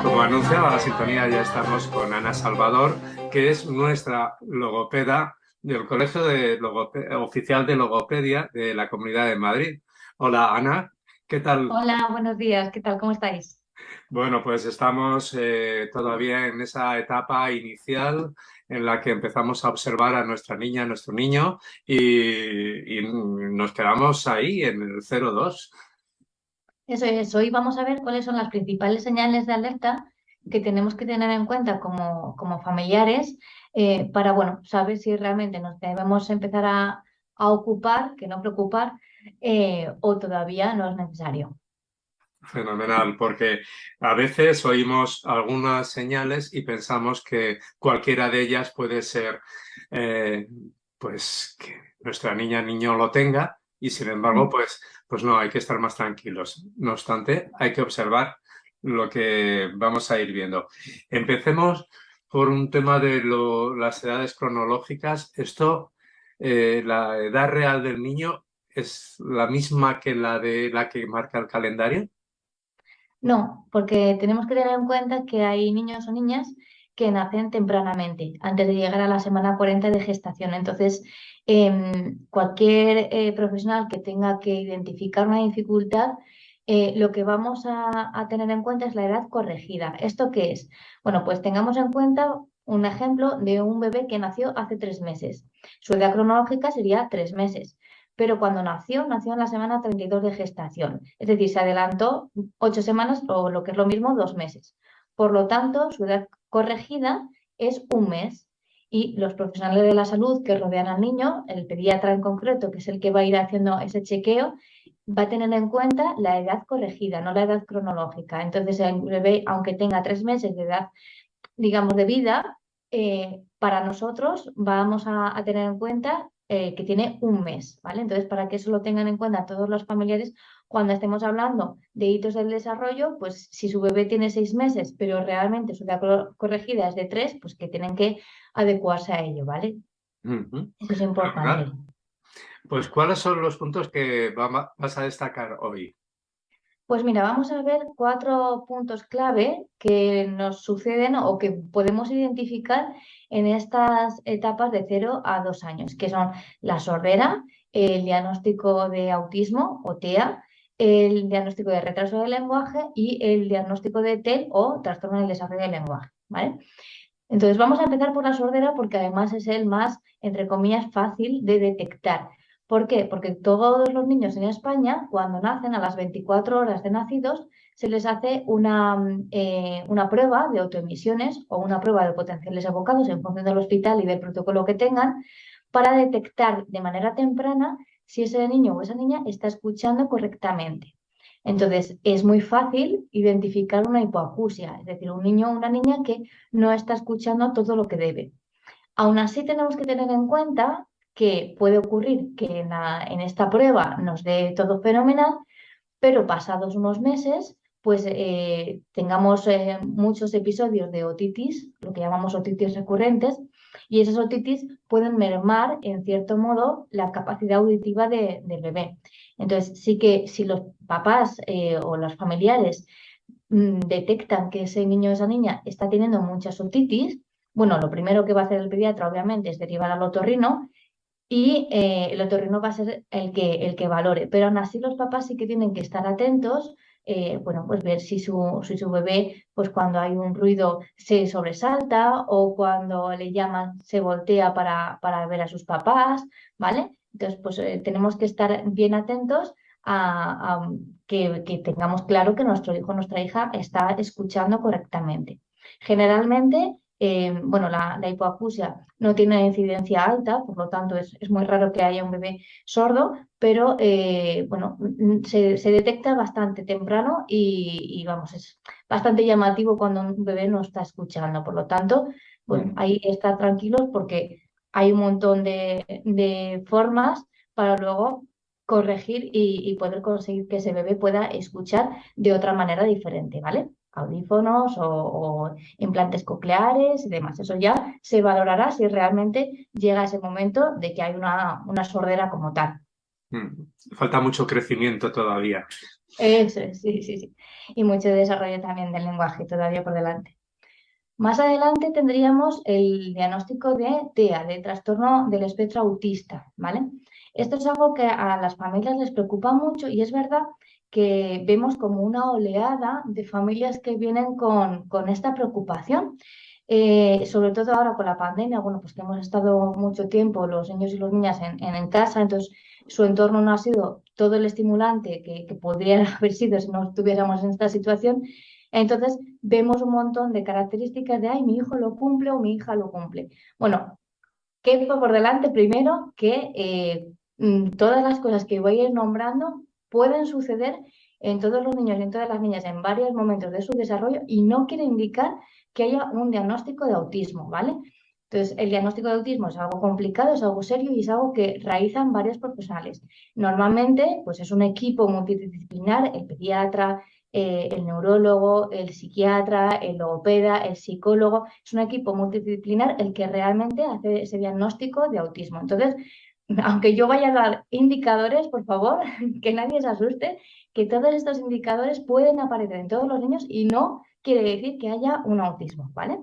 Como anunciaba la sintonía, ya estamos con Ana Salvador, que es nuestra logopeda del Colegio Oficial de Logopedia de la Comunidad de Madrid. Hola, Ana, ¿qué tal? Hola, buenos días, ¿qué tal? ¿Cómo estáis? Bueno, pues estamos todavía en esa etapa inicial en la que empezamos a observar a nuestra niña, a nuestro niño, y nos quedamos ahí en el 0-2. Eso es, hoy vamos a ver cuáles son las principales señales de alerta que tenemos que tener en cuenta como familiares para, bueno, saber si realmente nos debemos empezar a ocupar, que no preocupar, o todavía no es necesario. Fenomenal, porque a veces oímos algunas señales y pensamos que cualquiera de ellas puede ser, eh, pues, que nuestra niña, niño lo tenga y sin embargo, Mm. pues no, hay que estar más tranquilos. No obstante, hay que observar lo que vamos a ir viendo. Empecemos por un tema de las edades cronológicas. La edad real del niño es la misma que la de la que marca el calendario. No, porque tenemos que tener en cuenta que hay niños o niñas que nacen tempranamente, antes de llegar a la semana 40 de gestación. Entonces, cualquier profesional que tenga que identificar una dificultad, lo que vamos a tener en cuenta es la edad corregida. ¿Esto qué es? Bueno, pues tengamos en cuenta un ejemplo de un bebé que nació hace 3 meses. Su edad cronológica sería 3 meses, pero cuando nació en la semana 32 de gestación. Es decir, se adelantó 8 semanas o lo que es lo mismo, 2 meses. Por lo tanto, su edad corregida es un mes. Y los profesionales de la salud que rodean al niño, el pediatra en concreto, que es el que va a ir haciendo ese chequeo, va a tener en cuenta la edad corregida, no la edad cronológica. Entonces, el bebé, aunque tenga 3 meses de edad, digamos, de vida, para nosotros vamos a tener en cuenta que tiene un mes, ¿vale? Entonces, para que eso lo tengan en cuenta todos los familiares, cuando estemos hablando de hitos del desarrollo, pues si su bebé tiene 6 meses, pero realmente su edad corregida es de 3, pues que tienen que adecuarse a ello, ¿vale? Ujú. Eso es importante. Fenomenal. Pues, ¿cuáles son los puntos que vas a destacar hoy? Pues mira, vamos a ver 4 puntos clave que nos suceden o que podemos identificar en estas etapas de 0 a 2 años, que son la sordera, el diagnóstico de autismo o TEA, el diagnóstico de retraso del lenguaje y el diagnóstico de TEL o trastorno del desarrollo del lenguaje, ¿vale? Entonces vamos a empezar por la sordera porque además es el más, entre comillas, fácil de detectar. ¿Por qué? Porque todos los niños en España, cuando nacen a las 24 horas de nacidos, se les hace una prueba de autoemisiones o una prueba de potenciales evocados en función del hospital y del protocolo que tengan para detectar de manera temprana si ese niño o esa niña está escuchando correctamente. Entonces, es muy fácil identificar una hipoacusia, es decir, un niño o una niña que no está escuchando todo lo que debe. Aún así, tenemos que tener en cuenta que puede ocurrir que en esta prueba nos dé todo fenomenal, pero pasados unos meses, pues tengamos muchos episodios de otitis, lo que llamamos otitis recurrentes, y esas otitis pueden mermar, en cierto modo, la capacidad auditiva del bebé. Entonces, sí que si los papás o los familiares detectan que ese niño o esa niña está teniendo muchas otitis, bueno, lo primero que va a hacer el pediatra, obviamente, es derivar al otorrino y el otorrino va a ser el que valore. Pero aún así los papás sí que tienen que estar atentos, bueno, pues ver si su bebé, pues cuando hay un ruido se sobresalta o cuando le llaman se voltea para ver a sus papás, ¿vale? Entonces, pues tenemos que estar bien atentos a que tengamos claro que nuestro hijo o nuestra hija está escuchando correctamente. Generalmente, bueno, la hipoacusia no tiene una incidencia alta, por lo tanto es muy raro que haya un bebé sordo, pero bueno, se detecta bastante temprano y, vamos, es bastante llamativo cuando un bebé no está escuchando. Por lo tanto, bueno, Mm. ahí estar tranquilos porque hay un montón de formas para luego corregir y poder conseguir que ese bebé pueda escuchar de otra manera diferente, ¿vale? Audífonos o implantes cocleares y demás. Eso ya se valorará si realmente llega ese momento de que hay una sordera como tal. Mm. Falta mucho crecimiento todavía. Eso es, sí, sí, sí. y mucho desarrollo también del lenguaje todavía por delante. Más adelante tendríamos el diagnóstico de TEA, de trastorno del espectro autista, ¿vale? Esto es algo que a las familias les preocupa mucho y es verdad que vemos como una oleada de familias que vienen con esta preocupación. Sobre todo ahora con la pandemia, bueno, pues que hemos estado mucho tiempo los niños y las niñas en casa, entonces su entorno no ha sido todo el estimulante que podría haber sido si no estuviéramos en esta situación. Entonces vemos un montón de características de, ay, mi hijo lo cumple o mi hija lo cumple. Bueno, ¿qué va por delante? Primero, que todas las cosas que voy a ir nombrando pueden suceder en todos los niños y en todas las niñas en varios momentos de su desarrollo y no quiere indicar que haya un diagnóstico de autismo, ¿vale? Entonces, el diagnóstico de autismo es algo complicado, es algo serio y es algo que realizan varios profesionales. Normalmente, pues es un equipo multidisciplinar, el pediatra, el neurólogo, el psiquiatra, el logopeda, el psicólogo. Es un equipo multidisciplinar el que realmente hace ese diagnóstico de autismo. Entonces, aunque yo vaya a dar indicadores, por favor, que nadie se asuste, que todos estos indicadores pueden aparecer en todos los niños y no quiere decir que haya un autismo, ¿vale?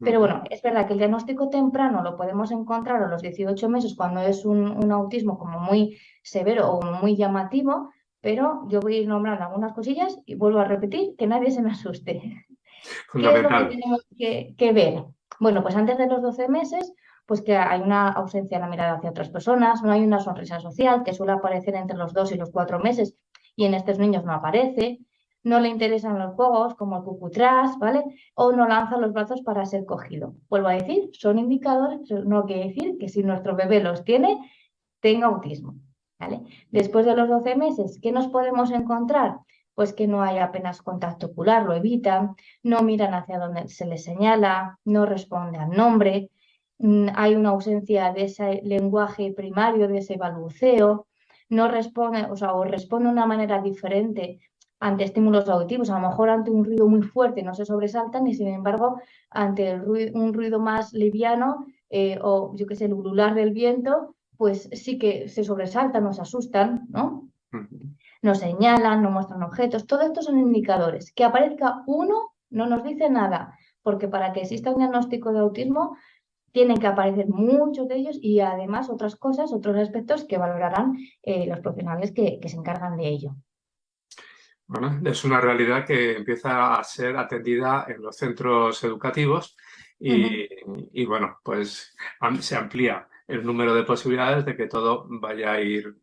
Pero Ujú. bueno, es verdad que el diagnóstico temprano lo podemos encontrar a los 18 meses cuando es un autismo como muy severo o muy llamativo, pero yo voy a ir nombrando algunas cosillas y vuelvo a repetir que nadie se me asuste. ¿Qué es lo que Fundamental. tenemos que ver? Bueno, pues antes de los 12 meses, pues que hay una ausencia de la mirada hacia otras personas, no hay una sonrisa social que suele aparecer entre los 2 y los 4 meses y en estos niños no aparece, no le interesan los juegos como el cucutrás, ¿vale? O no lanza los brazos para ser cogido. Vuelvo a decir, son indicadores, no quiere decir que si nuestro bebé los tiene, tenga autismo, ¿vale? Después de los 12 meses, ¿qué nos podemos encontrar? Pues que no hay apenas contacto ocular, lo evitan, no miran hacia donde se les señala, no responden al nombre, hay una ausencia de ese lenguaje primario, de ese balbuceo, no responde, o sea, o responde de una manera diferente ante estímulos auditivos, a lo mejor ante un ruido muy fuerte no se sobresaltan y sin embargo ante un ruido más liviano o yo qué sé, el ulular del viento, pues sí que se sobresaltan, nos asustan, ¿no? Ujú. Nos señalan, nos muestran objetos. Todo esto son indicadores. Que aparezca uno no nos dice nada, porque para que exista un diagnóstico de autismo tienen que aparecer muchos de ellos y además otras cosas, otros aspectos que valorarán los profesionales que se encargan de ello. Bueno, es una realidad que empieza a ser atendida en los centros educativos Ujú. y, y bueno, pues se amplía el número de posibilidades de que todo vaya a ir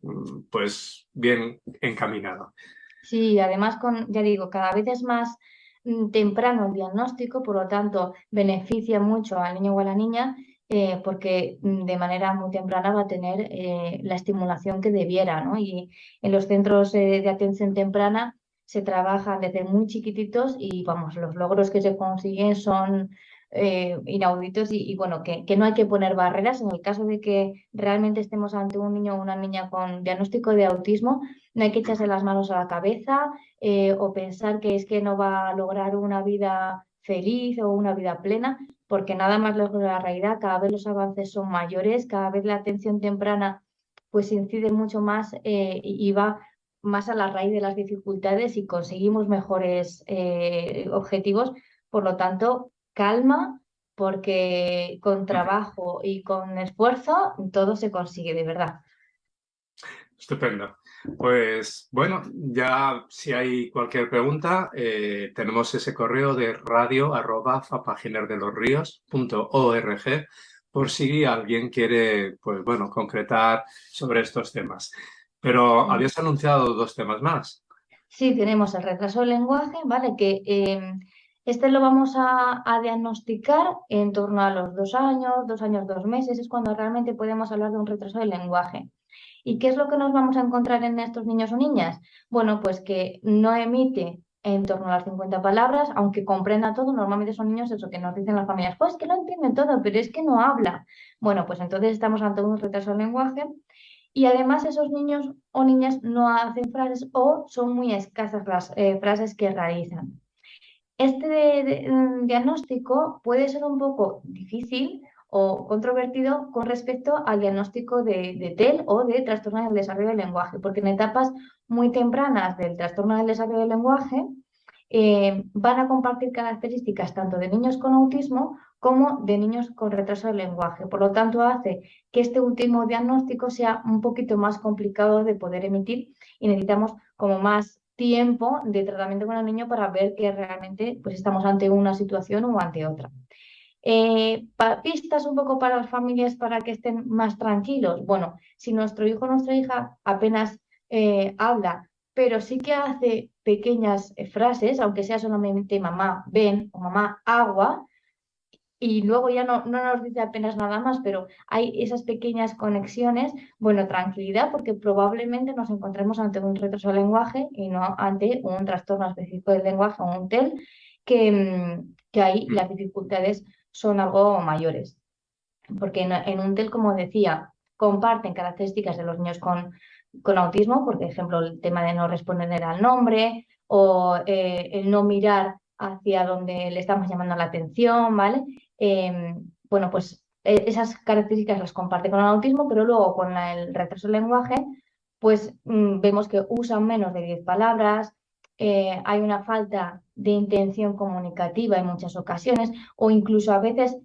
pues bien encaminado. Sí, además ya digo, cada vez es más temprano el diagnóstico, por lo tanto beneficia mucho al niño o a la niña porque de manera muy temprana va a tener la estimulación que debiera, ¿no? Y en los centros de atención temprana se trabaja desde muy chiquititos y vamos, los logros que se consiguen son inauditos y bueno, que no hay que poner barreras en el caso de que realmente estemos ante un niño o una niña con diagnóstico de autismo. No hay que echarse las manos a la cabeza o pensar que es que no va a lograr una vida feliz o una vida plena, porque nada más lejos de la realidad, cada vez los avances son mayores, cada vez la atención temprana pues incide mucho más y va más a la raíz de las dificultades y conseguimos mejores objetivos. Por lo tanto, calma, porque con trabajo y con esfuerzo todo se consigue de verdad. Estupendo. Pues bueno, ya si hay cualquier pregunta, tenemos ese correo de radio@fapaginerdelosrios.org por si alguien quiere, pues bueno, concretar sobre estos temas. Pero habías anunciado dos temas más. Sí, tenemos el retraso del lenguaje, ¿vale? Que este lo vamos a diagnosticar en torno a los 2 años, 2 años, 2 meses, es cuando realmente podemos hablar de un retraso del lenguaje. ¿Y qué es lo que nos vamos a encontrar en estos niños o niñas? Bueno, pues que no emite en torno a las 50 palabras, aunque comprenda todo, normalmente son niños eso que nos dicen las familias, pues que lo entiende todo, pero es que no habla. Bueno, pues entonces estamos ante un retraso del lenguaje y además esos niños o niñas no hacen frases o son muy escasas las frases que realizan. Este diagnóstico puede ser un poco difícil o controvertido con respecto al diagnóstico de TEL o de trastorno del desarrollo del lenguaje, porque en etapas muy tempranas del trastorno del desarrollo del lenguaje van a compartir características tanto de niños con autismo como de niños con retraso del lenguaje. Por lo tanto, hace que este último diagnóstico sea un poquito más complicado de poder emitir y necesitamos como más tiempo de tratamiento con el niño para ver que realmente pues, estamos ante una situación o ante otra. Pistas un poco para las familias para que estén más tranquilos. Bueno, si nuestro hijo o nuestra hija apenas habla, pero sí que hace pequeñas frases, aunque sea solamente mamá, ven o mamá, agua, y luego ya no nos dice apenas nada más, pero hay esas pequeñas conexiones, bueno, tranquilidad, porque probablemente nos encontremos ante un retraso del lenguaje y no ante un trastorno específico del lenguaje o un TEL, que ahí las dificultades son algo mayores. Porque en un TEL, como decía, comparten características de los niños con autismo, por ejemplo, el tema de no responder al nombre o el no mirar hacia donde le estamos llamando la atención, ¿vale? Bueno, pues esas características las comparte con el autismo, pero luego con el retraso del lenguaje, pues vemos que usan menos de 10 palabras, hay una falta de intención comunicativa en muchas ocasiones, o incluso a veces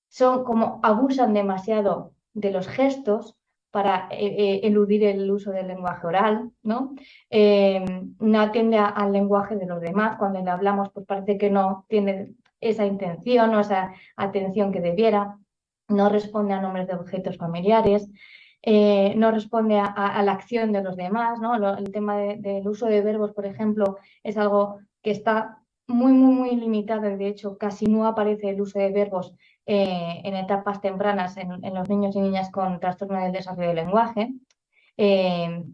son como abusan demasiado de los gestos para eludir el uso del lenguaje oral, ¿no? No atiende al lenguaje de los demás. Cuando le hablamos, pues parece que no tiene esa intención o esa atención que debiera. No responde a nombres de objetos familiares. No responde a la acción de los demás, ¿no? El tema del uso de verbos, por ejemplo, es algo que está muy limitado y de hecho casi no aparece el uso de verbos en etapas tempranas en los niños y niñas con trastorno del desarrollo del lenguaje,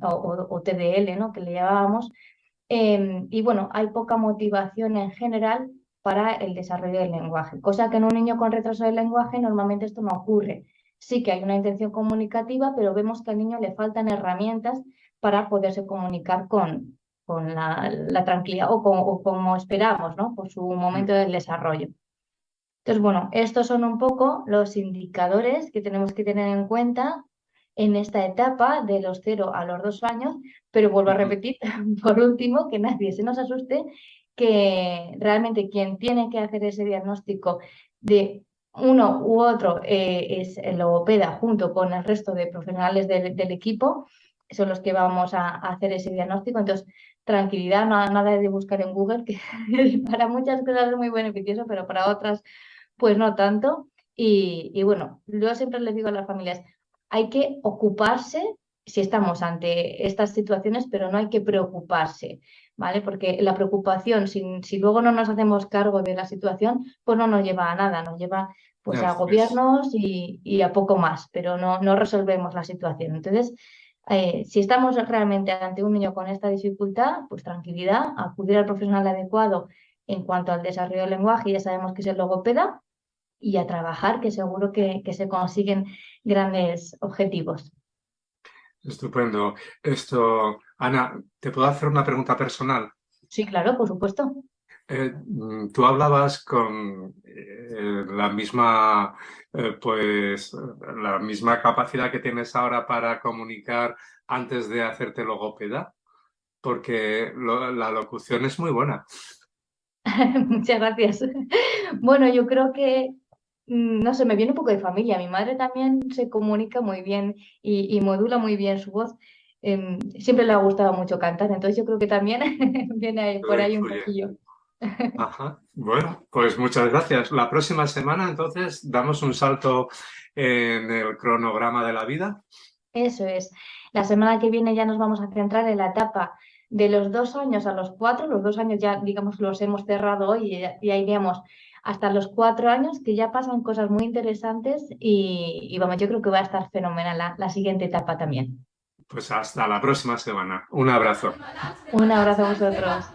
o TDL, ¿no? Que le llamábamos. Y bueno, hay poca motivación en general para el desarrollo del lenguaje, cosa que en un niño con retraso del lenguaje normalmente esto no ocurre. Sí que hay una intención comunicativa, pero vemos que al niño le faltan herramientas para poderse comunicar con la tranquilidad o como esperamos, ¿no? Por su momento del desarrollo. Entonces, bueno, estos son un poco los indicadores que tenemos que tener en cuenta en esta etapa de los 0 a los 2 años, pero vuelvo a repetir, por último, que nadie se nos asuste, que realmente quien tiene que hacer ese diagnóstico de uno u otro es el logopeda junto con el resto de profesionales del equipo, son los que vamos a hacer ese diagnóstico. Entonces, tranquilidad, nada de buscar en Google, que para muchas cosas es muy beneficioso, pero para otras pues no tanto. Y bueno, yo siempre les digo a las familias, hay que ocuparse si estamos ante estas situaciones, pero no hay que preocuparse, ¿vale? Porque la preocupación, si luego no nos hacemos cargo de la situación, pues no nos lleva a nada, nos lleva pues a Es, agobiarnos y a poco más, pero no resolvemos la situación. Entonces, si estamos realmente ante un niño con esta dificultad, pues tranquilidad, acudir al profesional adecuado en cuanto al desarrollo del lenguaje, ya sabemos que es el logopeda, y a trabajar, que seguro que se consiguen grandes objetivos. estupendo. Ana, ¿te puedo hacer una pregunta personal? Sí, claro, por supuesto. Tú hablabas con la misma, pues, la misma capacidad que tienes ahora para comunicar antes de hacerte logopeda, porque la locución es muy buena. Muchas gracias. Bueno, yo creo que, no sé, me viene un poco de familia. Mi madre también se comunica muy bien y modula muy bien su voz. Siempre le ha gustado mucho cantar, entonces yo creo que también viene por Todo ahí un influye. poquillo. Ajá. Bueno, pues muchas gracias. La próxima semana, entonces, damos un salto en el cronograma de la vida. Eso es. La semana que viene ya nos vamos a centrar en la etapa de los 2 años a los 4. Los 2 años ya, digamos, los hemos cerrado hoy y ya iríamos hasta los 4 años, que ya pasan cosas muy interesantes y vamos, yo creo que va a estar fenomenal la siguiente etapa también. Pues hasta la próxima semana. Un abrazo. Un abrazo a vosotros.